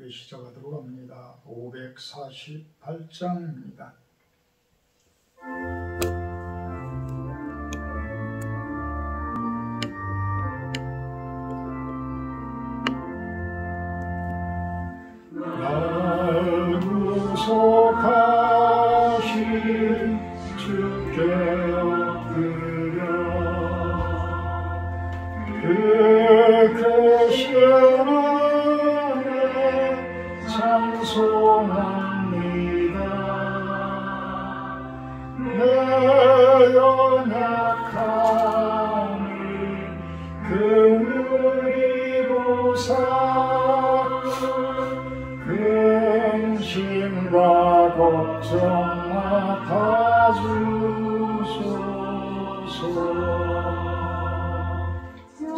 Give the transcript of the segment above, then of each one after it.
찬송들이 시작하도록 합니다. 548장입니다. 날 구속하신 주께 엎드려 그 크신 은혜 찬송합니다. 내 연약함을 긍휼히 보사 근심과 걱정 맡아주소서.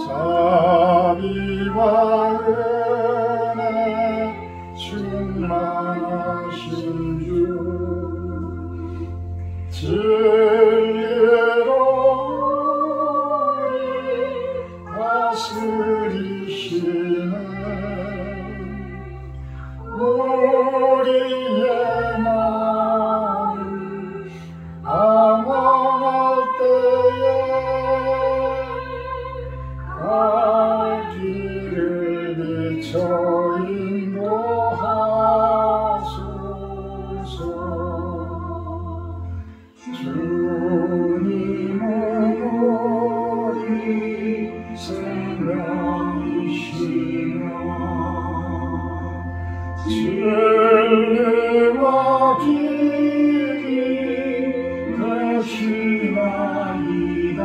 자비와 은혜 충만하신 주 진리로 우리 다스리시네. 우리의 마음 방황할 때에 갈 길을 비춰 인도하소서. 주님은 우리 생명이시며 진리와 길이 되시나이다.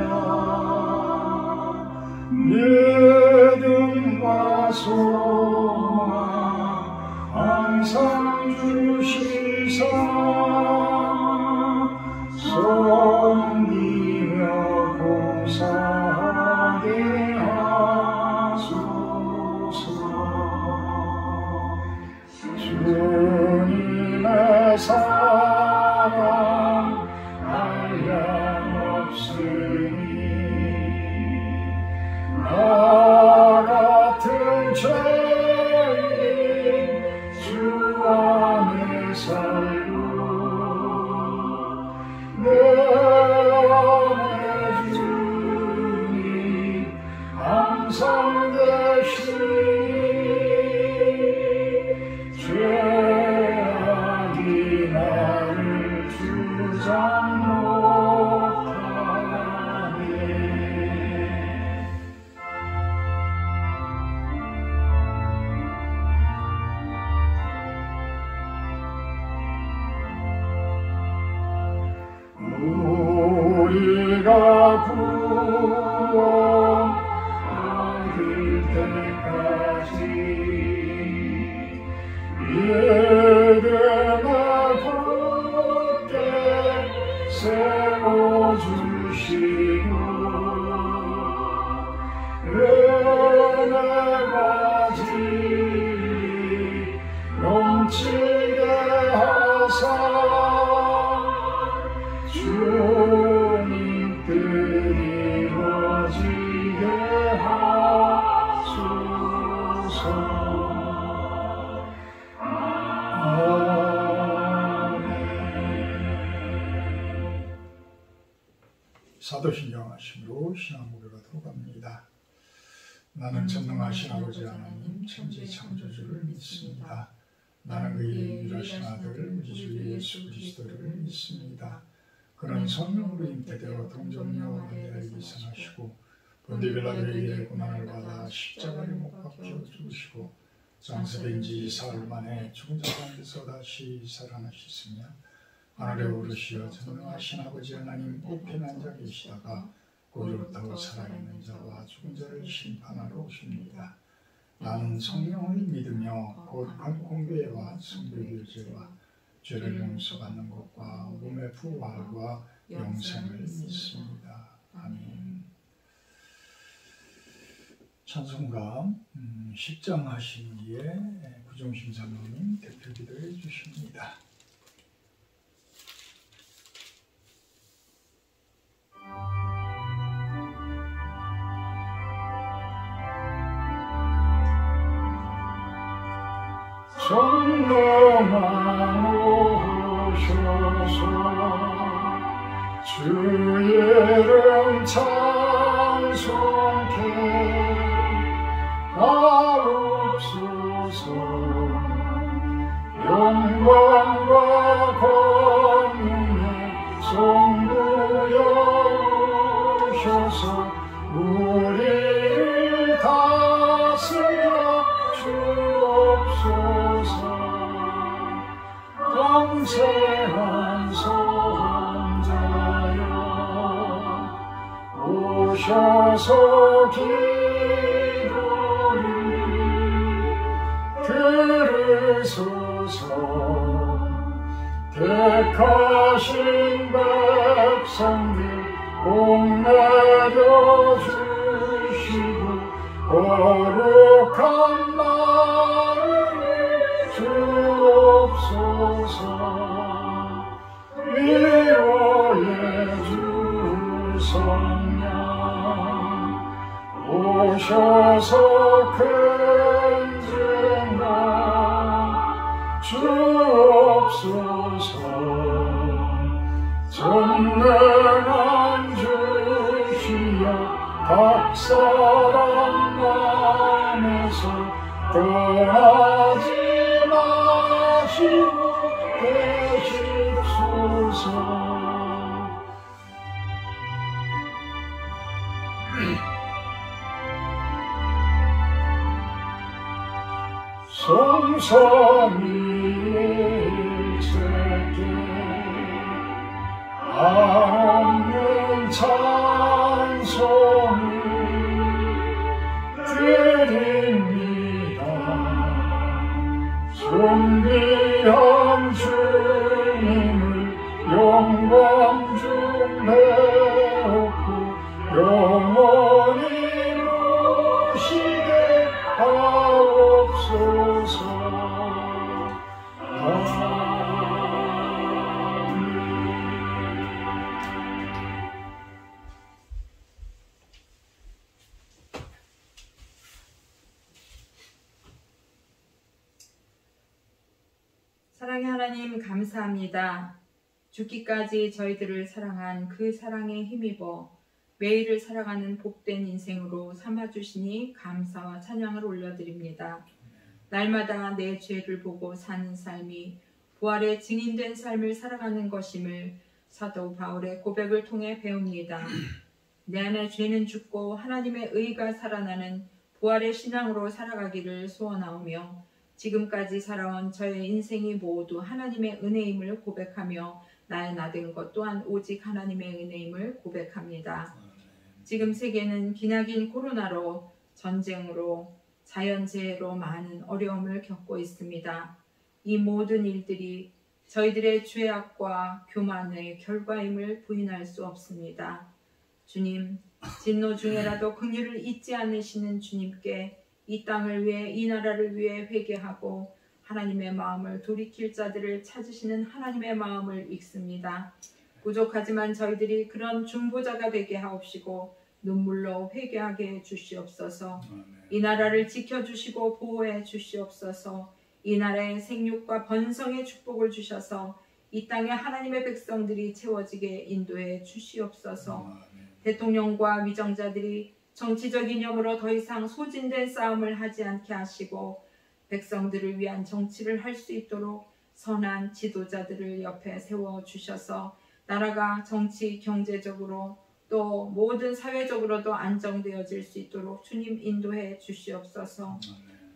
믿음과 소망 항상 주시사 섬기며 봉사하게 하소서. 주님의 사랑 한량없으니 나 같은 죄인 주 안에 살고 내 안에 주님 항상 계시니 죄악이 나를 주장 못하네. 우리가 구원받을 때까지 믿음을 굳게 세워주시고 은혜와 진리 넘치게 하사 주님 뜻이 이루어지게 하소서. 사도신경 하심으로 신앙 고백하도록 합니다. 나는 전능하신 아버지 하나님 천지 창조주를 믿습니다. 나는 그의 유일하신 아들 우리 주 예수 그리스도를 믿습니다. 그는 성령으로 잉태되어 동정녀 마리아에게 생하시고 본디 빌라도에게 고난을 받아 십자가에 못 박혀 죽으시고 장사된 지 사흘 만에 죽은 자 가운데서 다시 살아나셨으며 하늘에 오르시어 전능하신 아버지 하나님 우편에 앉아 계시다가 고요롭다고 살아있는 자와 죽은 자를 심판하러 오십니다. 나는 성령을 믿으며 곧 공교회와 성교교제와 죄를 용서받는 것과 몸의 부활과 영생을 믿습니다. 아멘. 찬송가 10장 하신 뒤에 구종심 사모님 대표 기도해 주십니다. 전능하오셔서 주의 이름 찬송케 하옵소서. 영광과 권능에 송구여오셔서 우리를 다스려 주옵소서. 영생한 선자여 오셔서 기도를 들으소서. 택하신 백성들 옥내려 주시고 거룩한 마음을 주옵소서. 위로의 주 성령 오셔서 큰 증거 주옵소서. 전능한 주시여 각 사람 안에서 떠나지 마시고 계십소서. 성삼위 일체께 한없는 찬송을 드립니다. 존귀한 주님을 영광 중 배웠고 영원히 모시게 하옵소서. 사랑의 하나님 감사합니다. 죽기까지 저희들을 사랑한 그 사랑에 힘입어 매일을 살아가는 복된 인생으로 삼아주시니 감사와 찬양을 올려드립니다. 날마다 내 죄를 보고 사는 삶이 부활의 증인된 삶을 살아가는 것임을 사도 바울의 고백을 통해 배웁니다. 내 안에 죄는 죽고 하나님의 의가 살아나는 부활의 신앙으로 살아가기를 소원하오며 지금까지 살아온 저의 인생이 모두 하나님의 은혜임을 고백하며 나의 나된 것 또한 오직 하나님의 은혜임을 고백합니다. 지금 세계는 기나긴 코로나로 전쟁으로 자연재해로 많은 어려움을 겪고 있습니다. 이 모든 일들이 저희들의 죄악과 교만의 결과임을 부인할 수 없습니다. 주님, 진노 중에라도 긍휼을 잊지 않으시는 주님께 이 땅을 위해 이 나라를 위해 회개하고 하나님의 마음을 돌이킬 자들을 찾으시는 하나님의 마음을 읽습니다. 부족하지만 저희들이 그런 중보자가 되게 하옵시고 눈물로 회개하게 해 주시옵소서. 이 나라를 지켜주시고 보호해 주시옵소서. 이 나라의 생육과 번성의 축복을 주셔서 이 땅에 하나님의 백성들이 채워지게 인도해 주시옵소서. 대통령과 위정자들이 정치적 이념으로 더 이상 소진된 싸움을 하지 않게 하시고 백성들을 위한 정치를 할 수 있도록 선한 지도자들을 옆에 세워주셔서 나라가 정치, 경제적으로 또 모든 사회적으로도 안정되어질 수 있도록 주님 인도해 주시옵소서.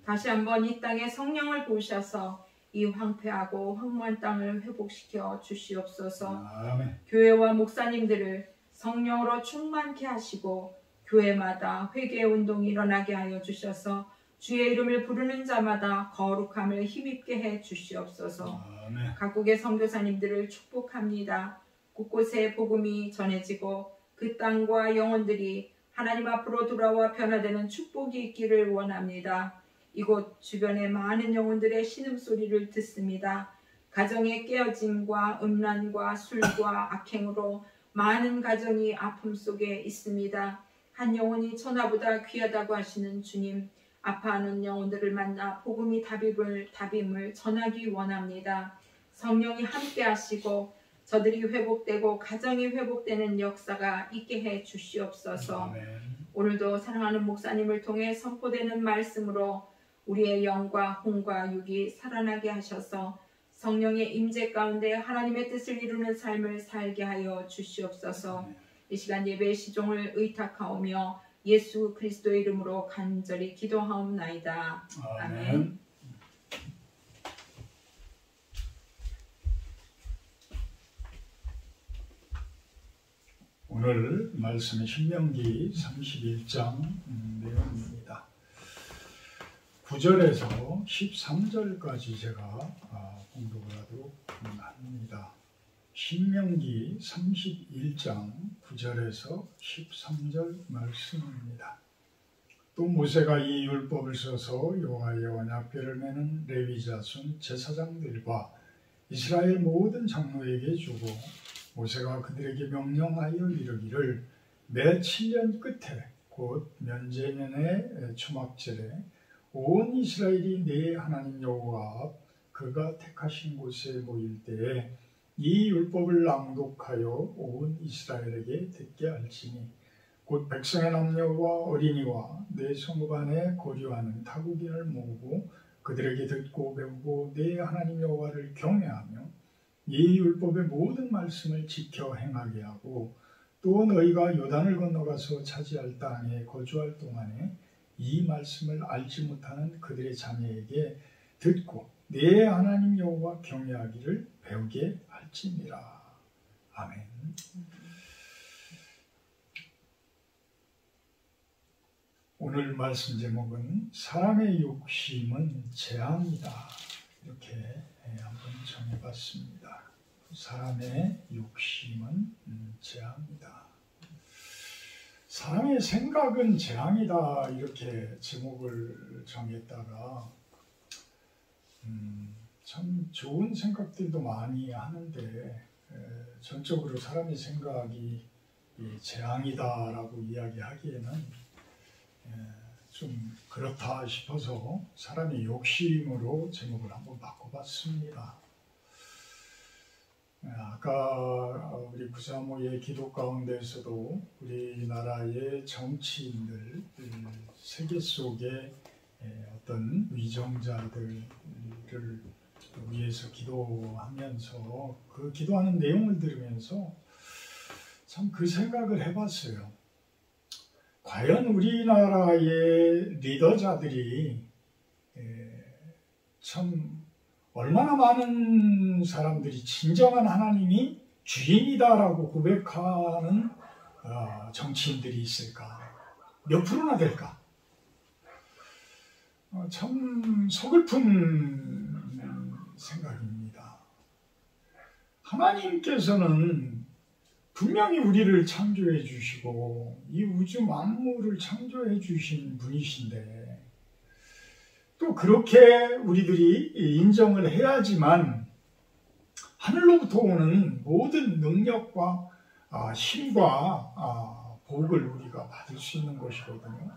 다시 한번 이 땅에 성령을 부으셔서 이 황폐하고 황무한 땅을 회복시켜 주시옵소서. 아멘. 교회와 목사님들을 성령으로 충만케 하시고 교회마다 회개 운동이 일어나게 하여 주셔서 주의 이름을 부르는 자마다 거룩함을 힘입게 해 주시옵소서. 아멘. 각국의 선교사님들을 축복합니다. 곳곳에 복음이 전해지고 그 땅과 영혼들이 하나님 앞으로 돌아와 변화되는 축복이 있기를 원합니다. 이곳 주변의 많은 영혼들의 신음소리를 듣습니다. 가정의 깨어짐과 음란과 술과 악행으로 많은 가정이 아픔 속에 있습니다. 한 영혼이 천하보다 귀하다고 하시는 주님, 아파하는 영혼들을 만나 복음이 답임을 전하기 원합니다. 성령이 함께 하시고 저들이 회복되고 가정이 회복되는 역사가 있게 해 주시옵소서. 아멘. 오늘도 사랑하는 목사님을 통해 선포되는 말씀으로 우리의 영과 혼과 육이 살아나게 하셔서 성령의 임재 가운데 하나님의 뜻을 이루는 삶을 살게 하여 주시옵소서. 이 시간 예배의 시종을 의탁하오며 예수 그리스도의 이름으로 간절히 기도하옵나이다. 아멘. 오늘 말씀은 신명기 31장 내용입니다. 9절에서 13절까지 제가 공독을 하도록 합니다. 신명기 31장 9절에서 13절 말씀입니다. 또 모세가 이 율법을 써서 여호와의 언약궤를 매는 레위 자손 제사장들과 이스라엘 모든 장로에게 주고 모세가 그들에게 명령하여 이르기를 매 7년 끝에 곧 면제년의 초막절에 온 이스라엘이 내 하나님 여호와 앞 그가 택하신 곳에 모일 때에 이 율법을 낭독하여 온 이스라엘에게 듣게 할지니 곧 백성의 남녀와 어린이와 내 성읍 안에 거류하는 타국인을 모으고 그들에게 듣고 배우고 내 하나님 여호와를 경외하며 이 율법의 모든 말씀을 지켜 행하게 하고 또 너희가 요단을 건너가서 차지할 땅에 거주할 동안에 이 말씀을 알지 못하는 그들의 자녀에게 듣고 내 하나님 여호와 경외하기를 배우게 할지니라. 아멘. 오늘 말씀 제목은 사람의 욕심은 재앙이다. 이렇게 한번 정해봤습니다. 사람의 욕심은 재앙이다. 사람의 생각은 재앙이다. 이렇게 제목을 정했다가 참 좋은 생각들도 많이 하는데 전적으로 사람의 생각이 재앙이다라고 이야기하기에는 좀 그렇다 싶어서 사람의 욕심으로 제목을 한번 바꿔봤습니다. 아까 우리 구사모의 기도 가운데서도 우리나라의 정치인들, 세계 속에 어떤 위정자들을 위해서 기도하면서 그 기도하는 내용을 들으면서 참 그 생각을 해봤어요. 과연 우리나라의 리더자들이 참 얼마나 많은 사람들이 진정한 하나님이 주인이다라고 고백하는 정치인들이 있을까? 몇 프로나 될까? 참 서글픈 생각입니다. 하나님께서는 분명히 우리를 창조해 주시고 이 우주 만물을 창조해 주신 분이신데 또 그렇게 우리들이 인정을 해야지만 하늘로부터 오는 모든 능력과 힘과 복을 우리가 받을 수 있는 것이거든요.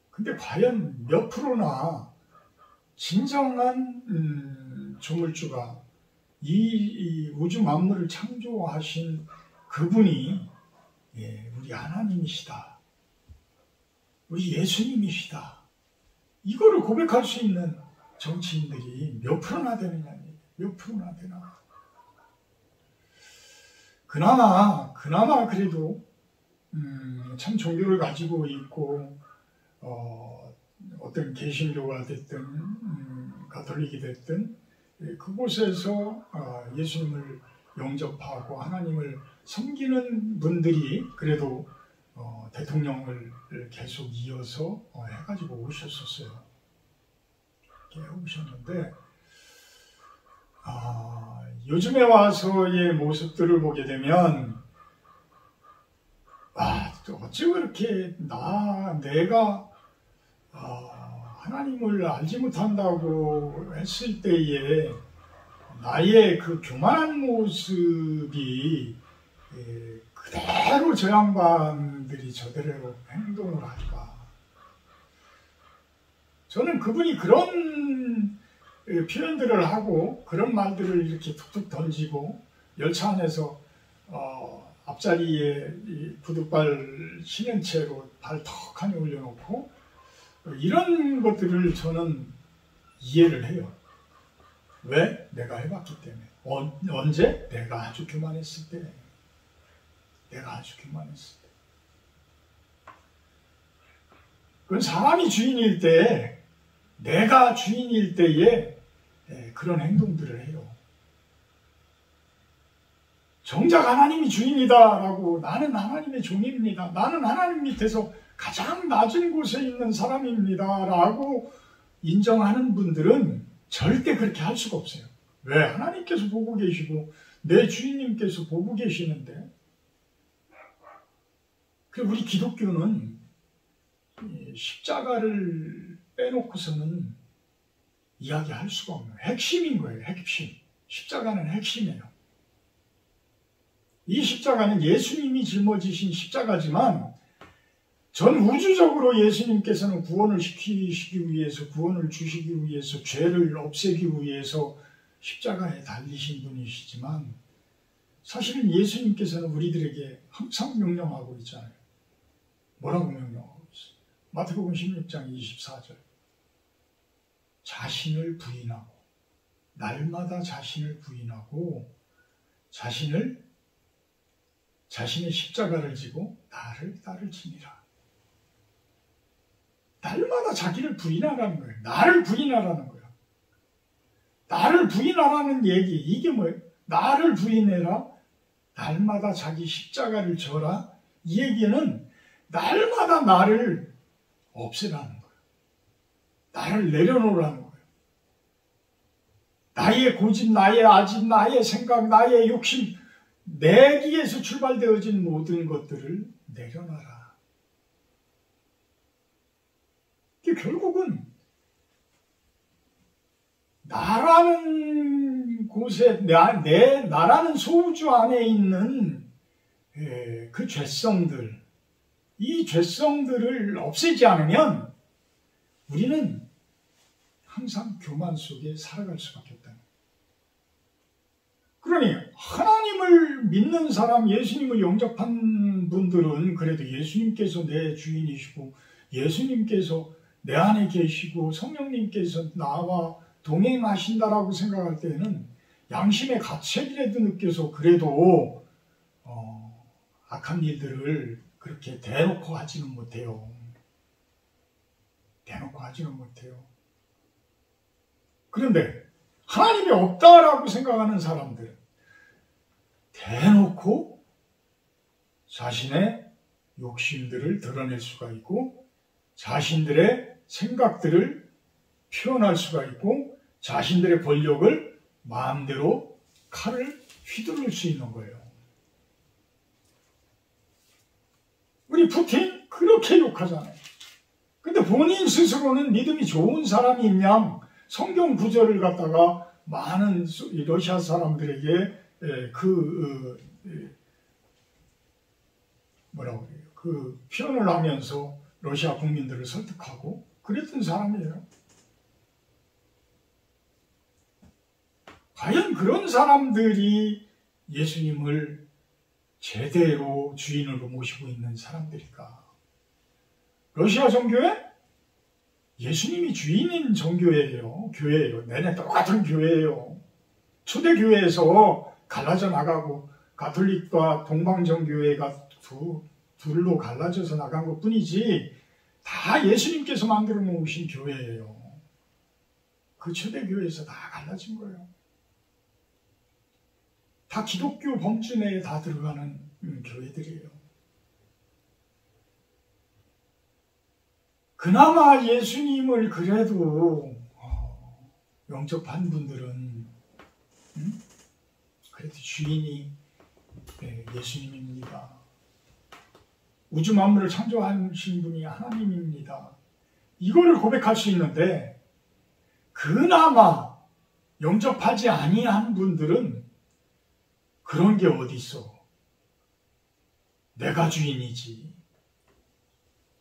근데 과연 몇 프로나 진정한 조물주가 이 우주 만물을 창조하신 그분이 우리 하나님이시다. 우리 예수님이시다. 이거를 고백할 수 있는 정치인들이 몇 프로나 되느냐, 몇 프로나 되나. 그나마 그래도 참 종교를 가지고 있고 어떤 개신교가 됐든 가톨릭이 됐든 그곳에서 예수님을 영접하고 하나님을 섬기는 분들이 그래도 대통령을 계속 이어서 해가지고 오셨었어요. 이렇게 오셨는데 요즘에 와서의 모습들을 보게 되면 어찌 그렇게 내가 하나님을 알지 못한다고 했을 때에 나의 그 교만한 모습이 그대로 저 양반들이 저대로 행동을 할까. 저는 그분이 그런 표현들을 하고 그런 말들을 이렇게 툭툭 던지고 열차 안에서 앞자리에 이 구두발 신은 채로 발 턱하니 올려놓고 이런 것들을 저는 이해를 해요. 왜? 내가 해봤기 때문에. 언제? 내가 아주 교만했을 때. 내가 아주 교만했을 때. 그건 사람이 주인일 때, 내가 주인일 때에 그런 행동들을 해요. 정작 하나님이 주인이다라고 나는 하나님의 종입니다. 나는 하나님 밑에서 가장 낮은 곳에 있는 사람입니다라고 인정하는 분들은 절대 그렇게 할 수가 없어요. 왜? 하나님께서 보고 계시고 내 주인님께서 보고 계시는데. 그리고 우리 기독교는 십자가를 빼놓고서는 이야기할 수가 없는 핵심인 거예요. 핵심. 십자가는 핵심이에요. 이 십자가는 예수님이 짊어지신 십자가지만 전 우주적으로 예수님께서는 구원을 시키시기 위해서, 구원을 주시기 위해서, 죄를 없애기 위해서 십자가에 달리신 분이시지만 사실은 예수님께서는 우리들에게 항상 명령하고 있잖아요. 뭐라고 명령하고 있어요? 마태복음 16장 24절. 자신을 부인하고, 날마다 자신을 부인하고 자신의 십자가를 지고 나를 따르시니라. 날마다 자기를 부인하라는 거예요. 나를 부인하라는 거예요. 나를 부인하라는 얘기, 이게 뭐예요? 나를 부인해라. 날마다 자기 십자가를 져라. 이 얘기는 날마다 나를 없애라는 거예요. 나를 내려놓으라는 거예요. 나의 고집, 나의 아집, 나의 생각, 나의 욕심, 내기에서 출발되어진 모든 것들을 내려놔라. 결국은 나라는 곳에 나라는 소우주 안에 있는 그 죄성들, 이 죄성들을 없애지 않으면 우리는 항상 교만 속에 살아갈 수밖에 없다. 그러니 하나님을 믿는 사람, 예수님을 영접한 분들은 그래도 예수님께서 내 주인이시고 예수님께서 내 안에 계시고 성령님께서 나와 동행하신다라고 생각할 때는 양심의 가책이라도 느껴서 그래도 악한 일들을 그렇게 대놓고 하지는 못해요. 대놓고 하지는 못해요. 그런데 하나님이 없다라고 생각하는 사람들은 대놓고 자신의 욕심들을 드러낼 수가 있고 자신들의 생각들을 표현할 수가 있고 자신들의 권력을 마음대로 칼을 휘두를 수 있는 거예요. 우리 푸틴 그렇게 욕하잖아요. 근데 본인 스스로는 믿음이 좋은 사람인 양 성경 구절을 갖다가 많은 러시아 사람들에게 뭐라고 그래요? 그 표현을 하면서 러시아 국민들을 설득하고 그랬던 사람이에요. 과연 그런 사람들이 예수님을 제대로 주인으로 모시고 있는 사람들일까? 러시아 종교에 예수님이 주인인 종교예요. 교회예요. 내내 똑같은 교회예요. 초대교회에서 갈라져 나가고 가톨릭과 동방정교회가 둘로 갈라져서 나간 것 뿐이지 다 예수님께서 만들어 놓으신 교회예요. 그 초대교회에서 다 갈라진 거예요. 다 기독교 범주 내에 다 들어가는 교회들이에요. 그나마 예수님을 그래도 영접한 분들은 그래도 주인이 예수님입니다. 우주 만물을 창조하신 분이 하나님입니다. 이거를 고백할 수 있는데 그나마 영접하지 아니한 분들은 그런 게 어디 있어? 내가 주인이지.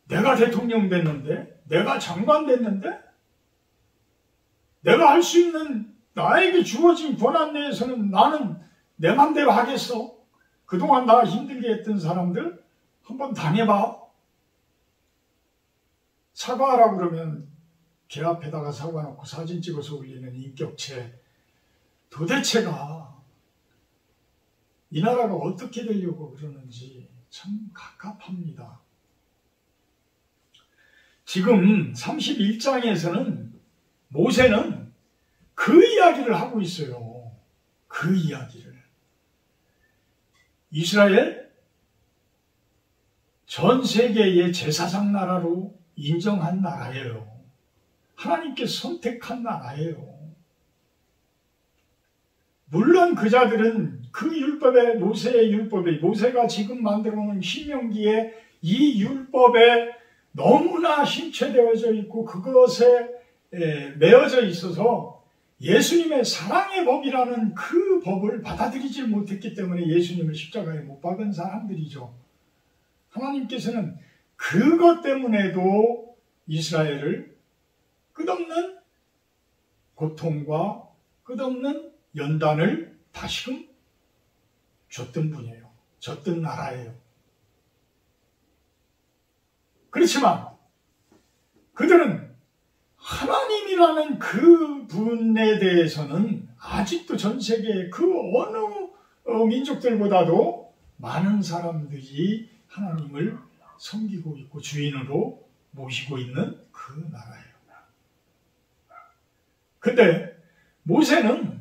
내가 대통령 됐는데? 내가 장관 됐는데? 내가 할 수 있는 나에게 주어진 권한 내에서는 나는 내 맘대로 하겠어. 그동안 나 힘들게 했던 사람들 한번 당해봐. 사과하라고 그러면 개 앞에다가 사과 놓고 사진 찍어서 올리는 인격체. 도대체가 이 나라가 어떻게 되려고 그러는지 참 갑갑합니다. 지금 31장에서는 모세는 그 이야기를 하고 있어요. 그 이야기를. 이스라엘 전 세계의 제사장 나라로 인정한 나라예요. 하나님께서 선택한 나라예요. 물론 그 자들은 그 율법에, 모세의 율법에, 모세가 지금 만들어 놓은 신명기에 이 율법에 너무나 심취되어져 있고 그것에 매어져 있어서 예수님의 사랑의 법이라는 그 법을 받아들이지 못했기 때문에 예수님을 십자가에 못 박은 사람들이죠. 하나님께서는 그것 때문에도 이스라엘을 끝없는 고통과 끝없는 연단을 다시금 줬던 분이에요. 줬던 나라예요. 그렇지만 그들은 하나님이라는 그 분에 대해서는 아직도 전 세계 그 어느 민족들보다도 많은 사람들이 하나님을 섬기고 있고 주인으로 모시고 있는 그 나라예요. 근데 모세는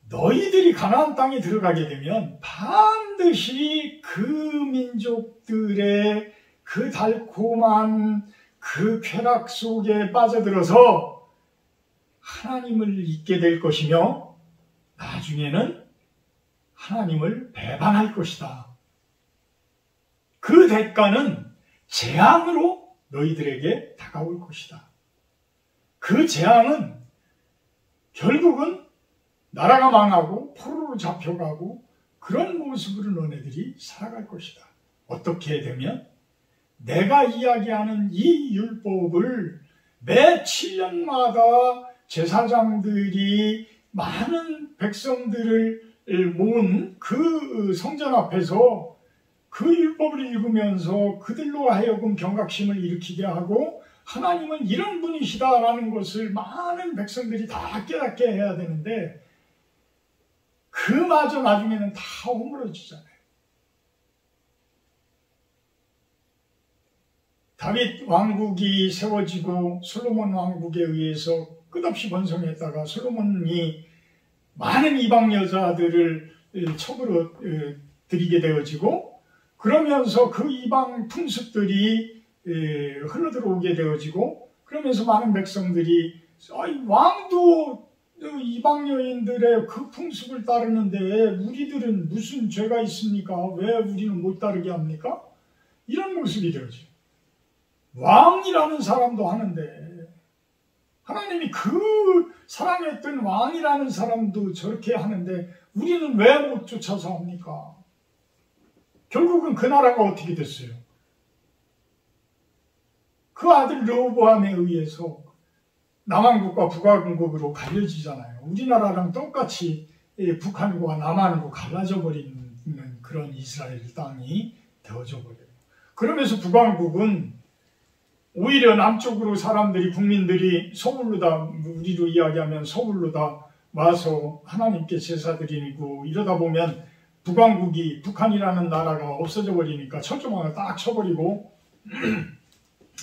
너희들이 가나안 땅에 들어가게 되면 반드시 그 민족들의 그 달콤한 그 쾌락 속에 빠져들어서 하나님을 잊게 될 것이며 나중에는 하나님을 배반할 것이다. 그 대가는 재앙으로 너희들에게 다가올 것이다. 그 재앙은 결국은 나라가 망하고 포로로 잡혀가고 그런 모습으로 너네들이 살아갈 것이다. 어떻게 되면 내가 이야기하는 이 율법을 매 7년마다 제사장들이 많은 백성들을 모은 그 성전 앞에서 그 율법을 읽으면서 그들로 하여금 경각심을 일으키게 하고 하나님은 이런 분이시다라는 것을 많은 백성들이 다 깨닫게 해야 되는데 그마저 나중에는 다 허물어지잖아요. 다윗 왕국이 세워지고 솔로몬 왕국에 의해서 끝없이 번성했다가 솔로몬이 많은 이방 여자들을 첩으로 들이게 되어지고 그러면서 그 이방 풍습들이 흘러들어오게 되어지고 그러면서 많은 백성들이 왕도 이방 여인들의 그 풍습을 따르는데 우리들은 무슨 죄가 있습니까? 왜 우리는 못 따르게 합니까? 이런 모습이 되어지고 왕이라는 사람도 하는데 하나님이 그 사랑했던 왕이라는 사람도 저렇게 하는데 우리는 왜 못 쫓아서 합니까? 결국은 그 나라가 어떻게 됐어요? 그 아들 르호보암에 의해서 남한국과 북한국으로 갈려지잖아요. 우리나라랑 똑같이 북한과 남한으로 갈라져 버리는 그런 이스라엘 땅이 되어져 버려요. 그러면서 북한국은 오히려 남쪽으로 사람들이 국민들이 서울로다 우리로 이야기하면 서울로다 와서 하나님께 제사 드리고 이러다 보면 북한국이 북한이라는 나라가 없어져 버리니까 철조망을 딱 쳐버리고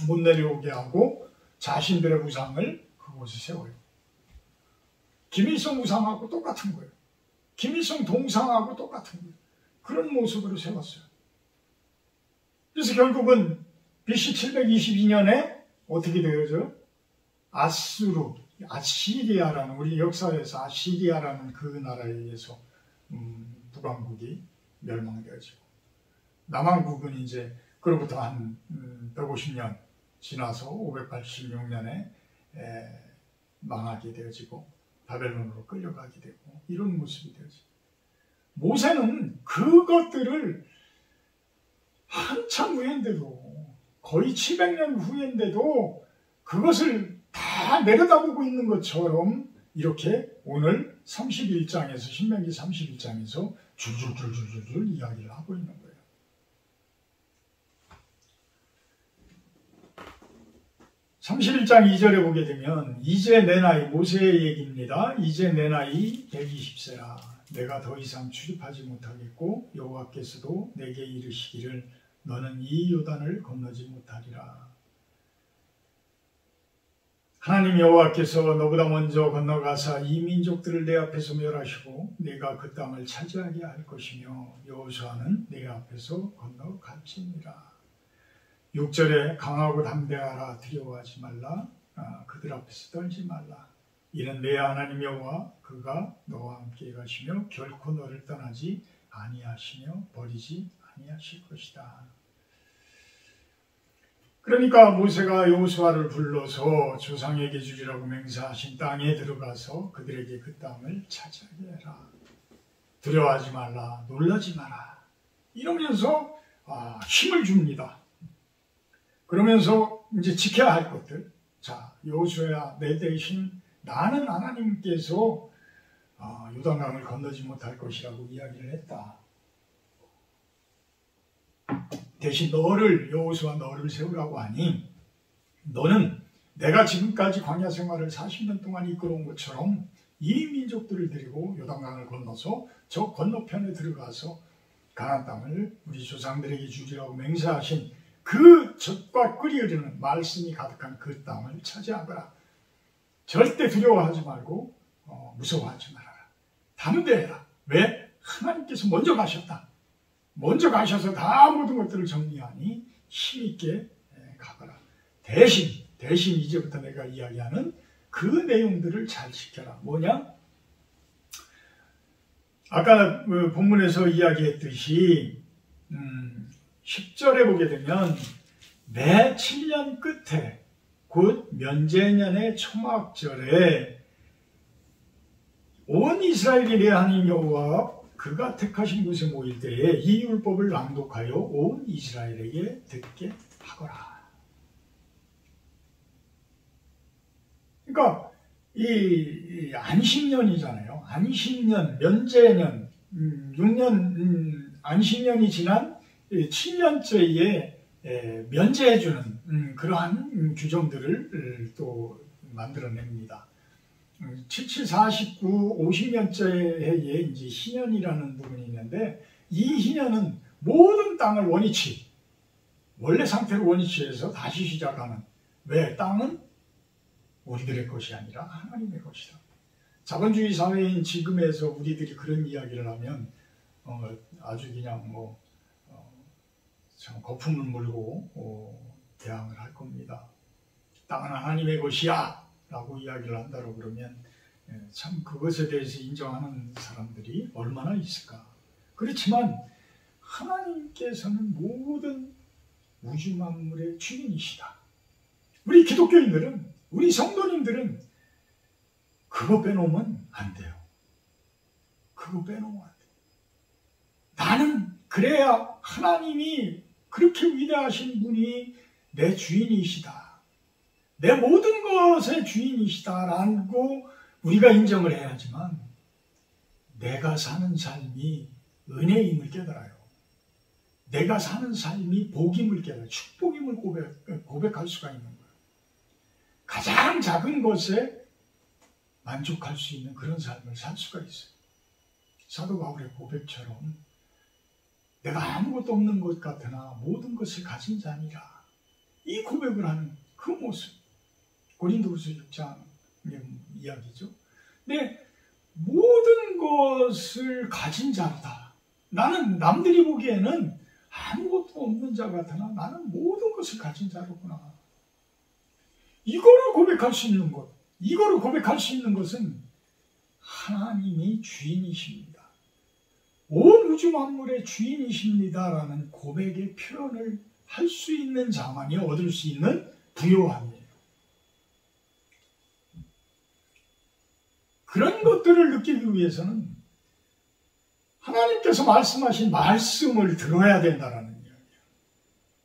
못 내려오게 하고 자신들의 우상을 그곳에 세워요. 김일성 우상하고 똑같은 거예요. 김일성 동상하고 똑같은 거예요. 그런 모습으로 세웠어요. 그래서 결국은 BC 722년에 어떻게 되어져? 아수르, 아시리아라는 우리 역사에서 아시리아라는 그 나라에 의해서 북왕국이 멸망되어지고 남한국은 이제 그로부터 한 150년 지나서 586년에 망하게 되어지고 바벨론으로 끌려가게 되고 이런 모습이 되어지고 모세는 그것들을 한참 후인데도 거의 700년 후인데도 그것을 다 다 내려다보고 있는 것처럼 이렇게 오늘 31장에서 신명기 31장에서 줄줄줄줄줄 이야기를 하고 있는 거예요. 31장 2절에 보게 되면 이제 내 나이, 모세의 얘기입니다. 이제 내 나이 120세라. 내가 더 이상 출입하지 못하겠고 여호와께서도 내게 이르시기를 너는 이 요단을 건너지 못하리라. 하나님 여호와께서 너보다 먼저 건너가사 이 민족들을 내 앞에서 멸하시고 내가 그 땅을 차지하게 할 것이며 여호수아는 내 앞에서 건너갈지니라. 6절에 강하고 담대하라, 두려워하지 말라, 그들 앞에서 떨지 말라. 이는 내 하나님 여호와 그가 너와 함께 가시며 결코 너를 떠나지 아니하시며 버리지 아니하실 것이다. 그러니까 모세가 여호수아를 불러서 조상에게 주리라고 맹세하신 땅에 들어가서 그들에게 그 땅을 차지하게 해라. 두려워하지 말라, 놀라지 마라. 이러면서 힘을 줍니다. 그러면서 이제 지켜야 할 것들. 자, 여호수아야, 내 대신 나는 하나님께서 요단강을 건너지 못할 것이라고 이야기를 했다. 대신 여호수아 너를 세우라고 하니 너는 내가 지금까지 광야 생활을 40년 동안 이끌어온 것처럼 이 민족들을 데리고 요단강을 건너서 저 건너편에 들어가서 가나안 땅을 우리 조상들에게 주리라고 맹세하신 그 젖과 꿀이 흐르는 말씀이 가득한 그 땅을 차지하거라. 절대 두려워하지 말고 무서워하지 말아라. 담대해라. 왜? 하나님께서 먼저 가셨다. 먼저 가셔서 다 모든 것들을 정리하니 힘있게 가거라. 대신 이제부터 내가 이야기하는 그 내용들을 잘 지켜라. 뭐냐? 아까 본문에서 이야기했듯이 10절에 보게 되면 매 7년 끝에 곧 면제년의 초막절에 온 이스라엘이 내 하나님 여호와 그가 택하신 곳에 모일 때에 이 율법을 낭독하여 온 이스라엘에게 듣게 하거라. 그러니까 이 안식년이잖아요. 안식년, 면제년, 6년 안식년이 지난 7년째에 면제해주는 그러한 규정들을 또 만들어냅니다. 7749 50년째 해에 이제 희년이라는 부분이 있는데 이 희년은 모든 땅을 원위치, 원래 상태로 원위치해서 다시 시작하는. 왜? 땅은 우리들의 것이 아니라 하나님의 것이다. 자본주의 사회인 지금에서 우리들이 그런 이야기를 하면 아주 그냥 참 거품을 물고 대항을 할 겁니다. 땅은 하나님의 것이야 라고 이야기를 한다고 그러면 참 그것에 대해서 인정하는 사람들이 얼마나 있을까. 그렇지만 하나님께서는 모든 우주 만물의 주인이시다. 우리 기독교인들은, 우리 성도님들은 그거 빼놓으면 안 돼요. 그거 빼놓으면 안 돼요. 나는 그래야 하나님이 그렇게 위대하신 분이 내 주인이시다. 내 모든 것의 주인이시다라고 우리가 인정을 해야지만 내가 사는 삶이 은혜임을 깨달아요. 내가 사는 삶이 복임을 깨달아요. 축복임을 고백할 수가 있는 거예요. 가장 작은 것에 만족할 수 있는 그런 삶을 살 수가 있어요. 사도 바울의 고백처럼 내가 아무것도 없는 것 같으나 모든 것을 가진 자니라. 이 고백을 하는 그 모습. 고린도후서 6장의 이야기죠. 내 모든 것을 가진 자로다. 나는 남들이 보기에는 아무것도 없는 자 같으나 나는 모든 것을 가진 자로구나. 이거를 고백할 수 있는 것, 이거를 고백할 수 있는 것은 하나님이 주인이십니다. 온 우주 만물의 주인이십니다라는 고백의 표현을 할 수 있는 자만이 얻을 수 있는 부요함이에요. 그런 것들을 느끼기 위해서는 하나님께서 말씀하신 말씀을 들어야 된다는 이야기예요.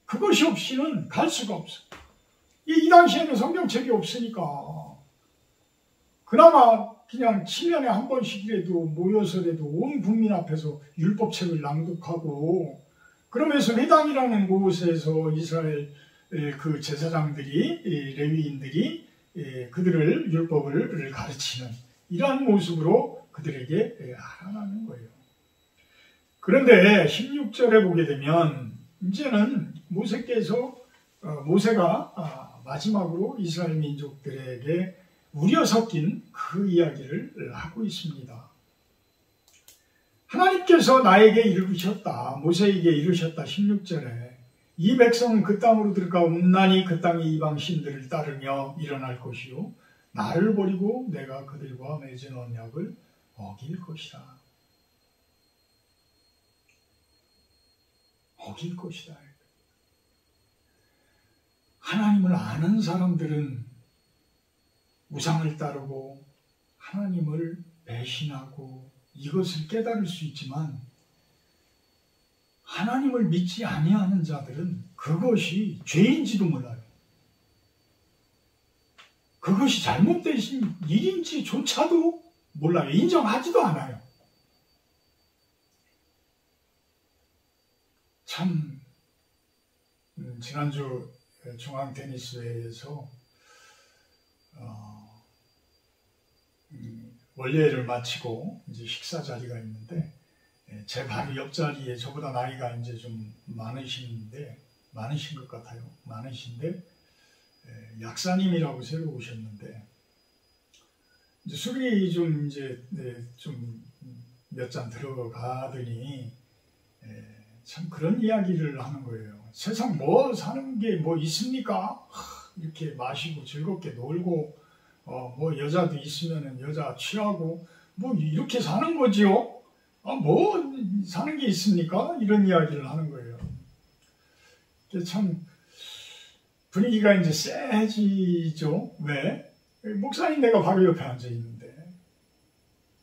그것이 없이는 갈 수가 없어요. 이 당시에는 성경책이 없으니까 그나마 그냥 7년에 한 번씩이라도 모여서라도 온 국민 앞에서 율법책을 낭독하고, 그러면서 회당이라는 곳에서 이스라엘 그 제사장들이, 레위인들이 그들을 율법을 가르치는 이러한 모습으로 그들에게 하라는 거예요. 그런데 16절에 보게 되면 이제는 모세가 마지막으로 이스라엘 민족들에게 우려 섞인 그 이야기를 하고 있습니다. 하나님께서 나에게 이르셨다, 모세에게 이르셨다. 16절에 이 백성은 그 땅으로 들어가 온난히 그 땅의 이방 신들을 따르며 일어날 것이요 나를 버리고 내가 그들과 맺은 언약을 어길 것이다. 어길 것이다. 하나님을 아는 사람들은 우상을 따르고 하나님을 배신하고 이것을 깨달을 수 있지만, 하나님을 믿지 아니하는 자들은 그것이 죄인지도 몰라요. 그것이 잘못된 일인지조차도 몰라요. 인정하지도 않아요. 참 지난주 중앙테니스회에서 원례를 마치고 이제 식사 자리가 있는데, 제 바로 옆자리에 저보다 나이가 이제 좀 많으신 것 같아요. 많으신데 약사님이라고 새로 오셨는데, 이제 술이 좀 이제 좀 몇 잔 들어가더니 참 그런 이야기를 하는 거예요. 세상 뭐 사는 게 뭐 있습니까? 이렇게 마시고 즐겁게 놀고 뭐 여자도 있으면은 여자 취하고 뭐 이렇게 사는 거지요. 뭐 사는 게 있습니까? 이런 이야기를 하는 거예요. 참 분위기가 이제 쎄해지죠. 왜? 목사님 내가 바로 옆에 앉아 있는데.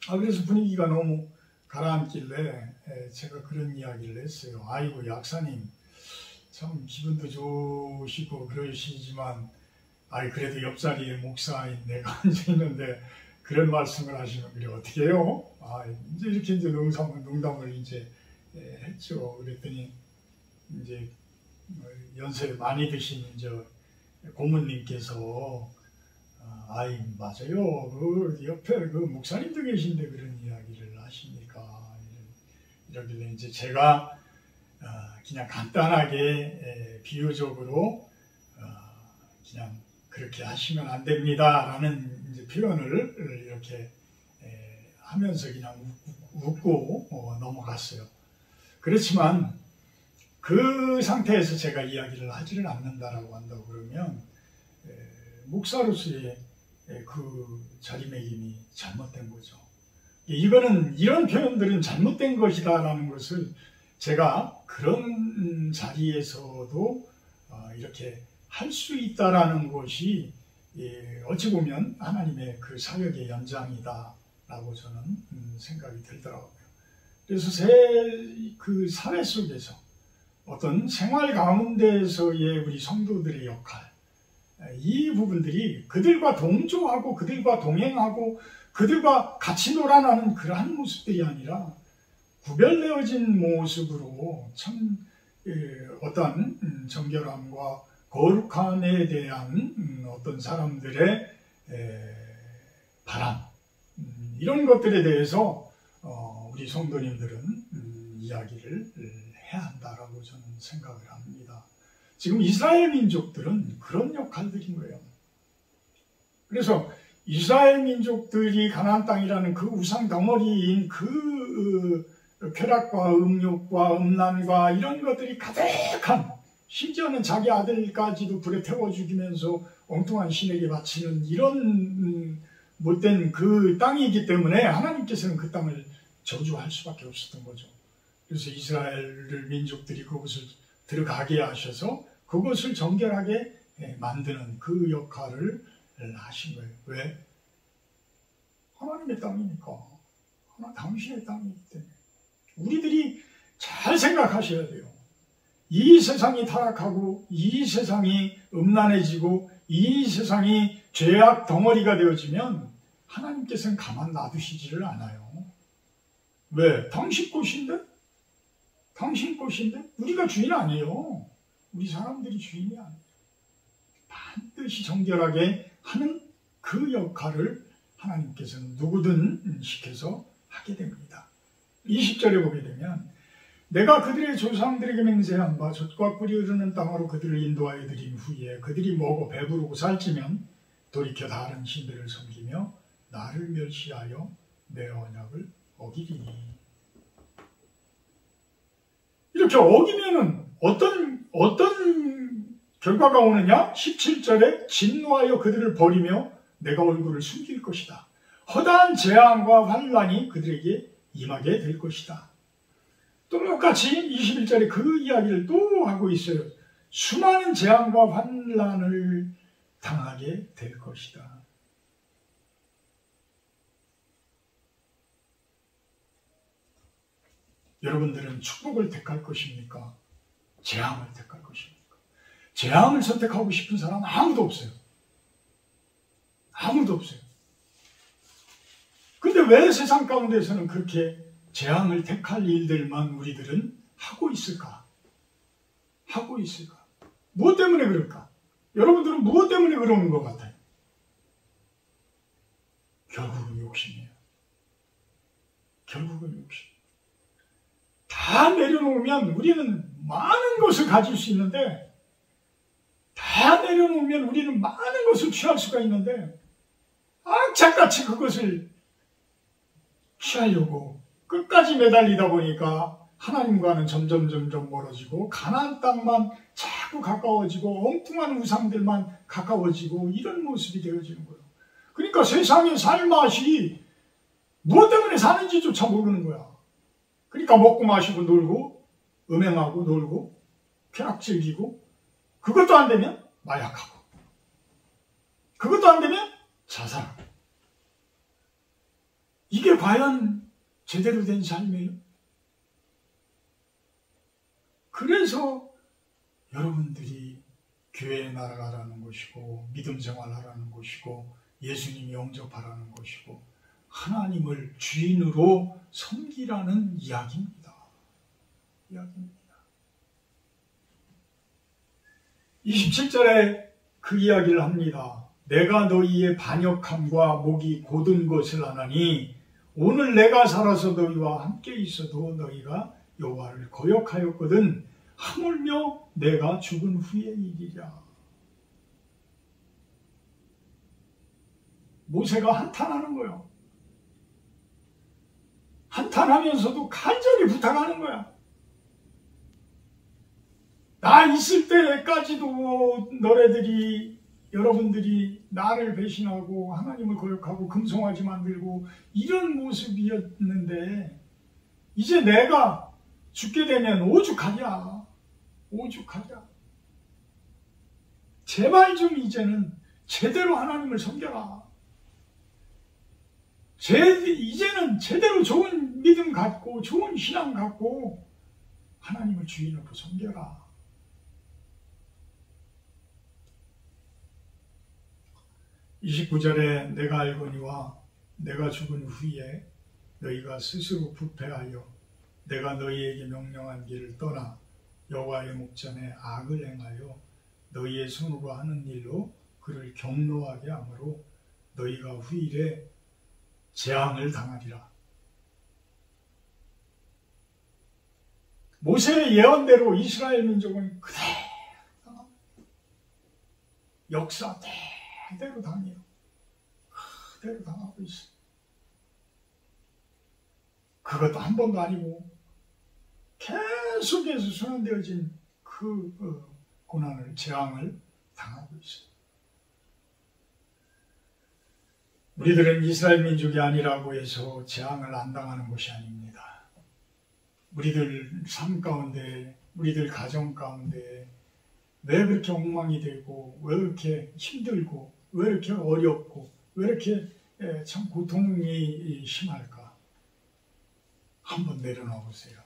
그래서 분위기가 너무 가라앉길래 제가 그런 이야기를 했어요. 아이고 약사님 참 기분도 좋으시고 그러시지만, 그래도 옆자리에 목사인 내가 앉아 있는데 그런 말씀을 하시면 그래 어떻게 해요? 이제 이렇게 이제 농담을 이제 했죠. 그랬더니 이제 연세 많이 드신 이제 고모님께서 맞아요. 그 옆에 그 목사님도 계신데 그런 이야기를 하십니까? 이러길래 이제 제가 그냥 간단하게 비유적으로 그냥 그렇게 하시면 안 됩니다라는 이제 표현을 이렇게 하면서 그냥 웃고 넘어갔어요. 그렇지만 그 상태에서 제가 이야기를 하지를 않는다라고 한다고 그러면 목사로서의 그 자리매김이 잘못된 거죠. 이거는 이런 표현들은 잘못된 것이다라는 것을 제가 그런 자리에서도 이렇게 할 수 있다라는 것이 어찌 보면 하나님의 그 사역의 연장이다라고 저는 생각이 들더라고요. 그래서 그 사회 속에서 어떤 생활 가운데서의 우리 성도들의 역할, 이 부분들이 그들과 동조하고 그들과 동행하고 그들과 같이 놀아나는 그러한 모습들이 아니라 구별되어진 모습으로 참 어떤 정결함과 거룩함에 대한 어떤 사람들의 바람, 이런 것들에 대해서 우리 성도님들은 이야기를 해야 한다라고 저는 생각을 합니다. 지금 이스라엘 민족들은 그런 역할들인 거예요. 그래서 이스라엘 민족들이 가나안 땅이라는 그 우상 덩어리인 그 쾌락과 음욕과 음란과 이런 것들이 가득한, 심지어는 자기 아들까지도 불에 태워 죽이면서 엉뚱한 신에게 바치는 이런 못된 그 땅이기 때문에 하나님께서는 그 땅을 저주할 수밖에 없었던 거죠. 그래서 이스라엘 민족들이 그곳을 들어가게 하셔서 그것을 정결하게 만드는 그 역할을 하신 거예요. 왜? 하나님의 땅이니까. 당신의 땅이기 때문에. 우리들이 잘 생각하셔야 돼요. 이 세상이 타락하고 이 세상이 음란해지고 이 세상이 죄악 덩어리가 되어지면 하나님께서는 가만 놔두시지를 않아요. 왜? 당신 것인데? 당신 것인데? 우리가 주인 아니에요. 우리 사람들이 주인이 아니에요. 반드시 정결하게 하는 그 역할을 하나님께서는 누구든 시켜서 하게 됩니다. 20절에 보게 되면 내가 그들의 조상들에게 맹세한 바 젖과 꿀이 흐르는 땅으로 그들을 인도하여 드린 후에 그들이 먹어 배부르고 살찌면 돌이켜 다른 신들을 섬기며 나를 멸시하여 내 언약을 어기리니. 이렇게 어기면은 어떤 결과가 오느냐? 17절에 진노하여 그들을 버리며 내가 얼굴을 숨길 것이다. 허다한 재앙과 환란이 그들에게 임하게 될 것이다. 또 똑같이 21절에 그 이야기를 또 하고 있어요. 수많은 재앙과 환란을 당하게 될 것이다. 여러분들은 축복을 택할 것입니까? 재앙을 택할 것입니까? 재앙을 선택하고 싶은 사람은 아무도 없어요. 아무도 없어요. 근데 왜 세상 가운데서는 그렇게 재앙을 택할 일들만 우리들은 하고 있을까? 하고 있을까? 무엇 때문에 그럴까? 여러분들은 무엇 때문에 그러는 것 같아요? 결국은 욕심이에요. 결국은 욕심. 다 내려놓으면 우리는 많은 것을 가질 수 있는데, 다 내려놓으면 우리는 많은 것을 취할 수가 있는데, 악착같이 그것을 취하려고 끝까지 매달리다 보니까 하나님과는 점점 멀어지고 가나안 땅만 자꾸 가까워지고 엉뚱한 우상들만 가까워지고 이런 모습이 되어지는 거예요. 그러니까 세상의 살맛이 무엇 때문에 사는지조차 모르는 거야. 그러니까 먹고 마시고 놀고 음행하고 놀고 쾌락 즐기고, 그것도 안 되면 마약하고, 그것도 안 되면 자살하고. 이게 과연 제대로 된 삶이에요? 그래서 여러분들이 교회에 나아가라는 것이고 믿음 생활하라는 것이고 예수님 영접하라는 것이고 하나님을 주인으로 섬기라는 이야기입니다. 27절에 그 이야기를 합니다. 내가 너희의 반역함과 목이 곧은 것을 아나니 오늘 내가 살아서 너희와 함께 있어도 너희가 여호와를 거역하였거든 하물며 내가 죽은 후의 일이랴. 모세가 한탄하는 거예요. 한탄하면서도 간절히 부탁하는 거야. 나 있을 때까지도 너네들이, 여러분들이 나를 배신하고 하나님을 거역하고 금송아지 만들고 이런 모습이었는데 이제 내가 죽게 되면 오죽하냐. 제발 좀 이제는 제대로 하나님을 섬겨라. 이제는 제대로 좋은 믿음 갖고 좋은 신앙 갖고 하나님을 주인으로 섬겨라. 29절에 내가 알거니와 내가 죽은 후에 너희가 스스로 부패하여 내가 너희에게 명령한 길을 떠나 여호와의 목전에 악을 행하여 너희의 손으로 하는 일로 그를 경노하게 하므로 너희가 후일에 재앙을 당하리라. 모세의 예언대로 이스라엘 민족은 그대로 당합니다. 역사 그대로 당해요. 그대로 당하고 있어요. 그것도 한 번도 아니고 계속해서 순환되어진 그 고난을, 재앙을 당하고 있어요. 우리들은 이스라엘 민족이 아니라고 해서 재앙을 안 당하는 것이 아닙니다. 우리들 삶 가운데, 우리들 가정 가운데 왜 그렇게 엉망이 되고, 왜 그렇게 힘들고, 왜 이렇게 어렵고, 왜 이렇게 참 고통이 심할까? 한번 내려놔 보세요.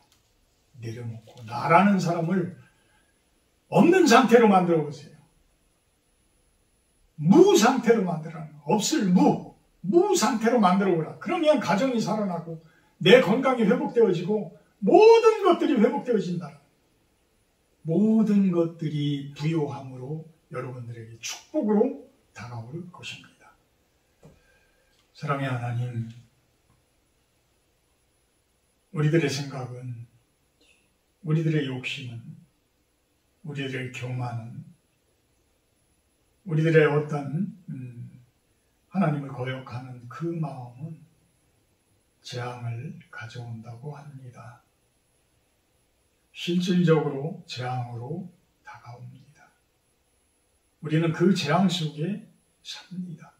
내려놓고 나라는 사람을 없는 상태로 만들어 보세요. 무 상태로 만들어라. 없을 무. 무 상태로 만들어보라. 그러면 가정이 살아나고 내 건강이 회복되어지고 모든 것들이 회복되어진다. 모든 것들이 부요함으로 여러분들에게 축복으로 다가올 것입니다. 사랑의 하나님, 우리들의 생각은, 우리들의 욕심은, 우리들의 교만은, 우리들의 어떤 하나님을 거역하는 그 마음은 재앙을 가져온다고 합니다. 실질적으로 재앙으로 다가옵니다. 우리는 그 재앙 속에 삽니다.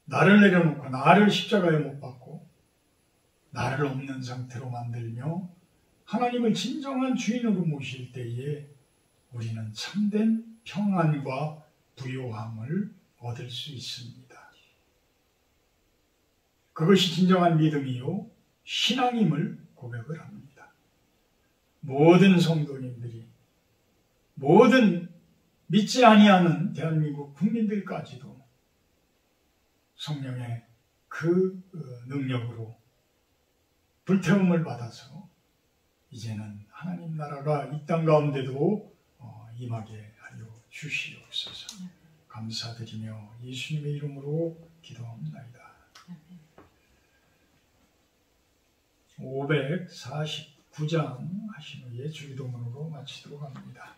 나를 내려놓고 나를 십자가에 못 박고 나를 없는 상태로 만들며 하나님을 진정한 주인으로 모실 때에 우리는 참된 평안과 부요함을 얻을 수 있습니다. 그것이 진정한 믿음이요 신앙임을 고백을 합니다. 모든 성도님들이, 모든 믿지 아니하는 대한민국 국민들까지도 성령의 그 능력으로 불태움을 받아서 이제는 하나님 나라가 이 땅 가운데도 임하게 하여 주시옵소서. 감사드리며 예수님의 이름으로 기도합니다. 549장 하신 후에 주기도문으로 마치도록 합니다.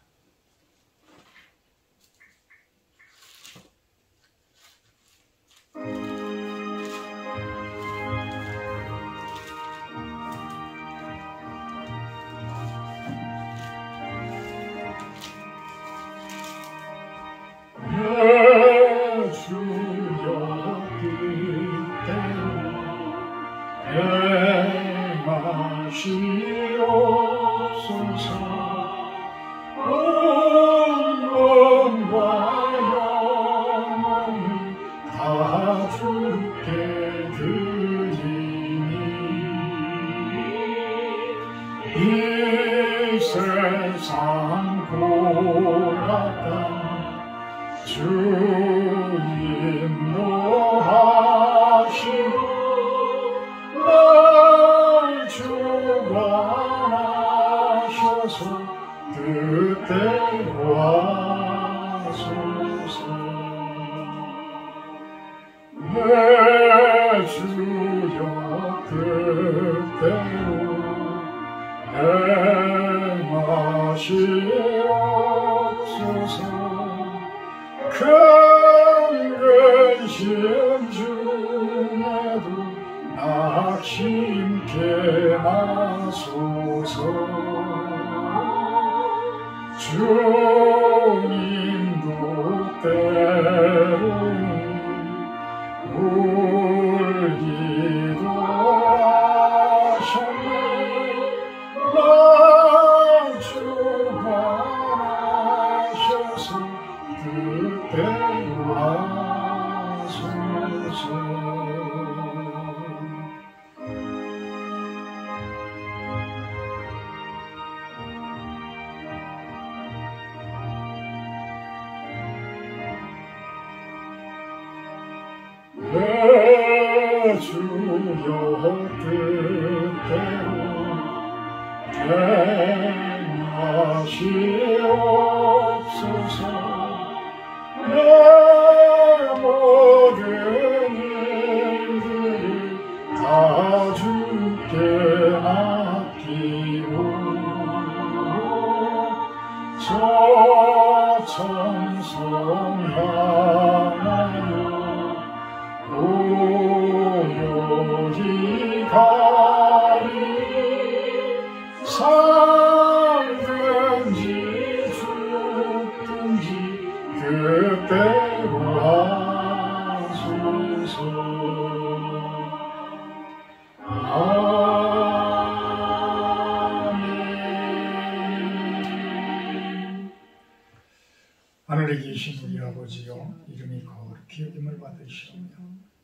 하늘에 계신 우리 아버지여, 이름이 거룩히 여김을 받으시오며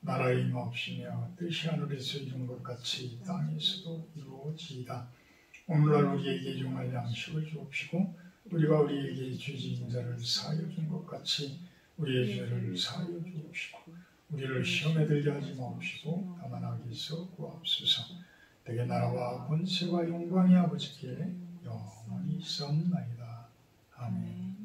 나라의 임하옵시며 뜻이 하늘에서 이룬 것 같이 땅에서도 이루어지이다. 오늘날 우리에게 용할 양식을 주옵시고 우리가 우리에게 죄 지은 자를 사하여 준 것 같이 우리의 죄를 사하여 주옵시고 우리를 시험에 들게 하지 마옵시고 다만 악에서 구하옵소서. 대개 나라와 권세와 영광이 아버지께 영원히 있사옵나이다. 아멘.